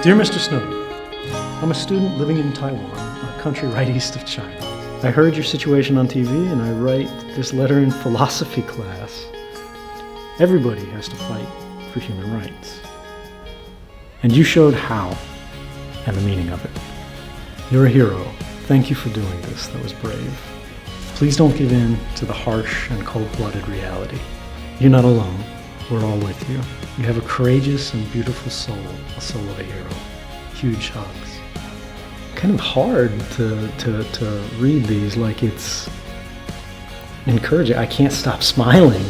Dear Mr. Snowden, I'm a student living in Taiwan, a country right east of China. I heard your situation on TV and I write this letter in philosophy class. Everybody has to fight for human rights. And you showed how and the meaning of it. You're a hero. Thank you for doing this. That was brave. Please don't give in to the harsh and cold-blooded reality. You're not alone. We're all with you. You have a courageous and beautiful soul, a soul of a hero. Huge hugs. Kind of hard to read these like it's encouraging. I can't stop smiling.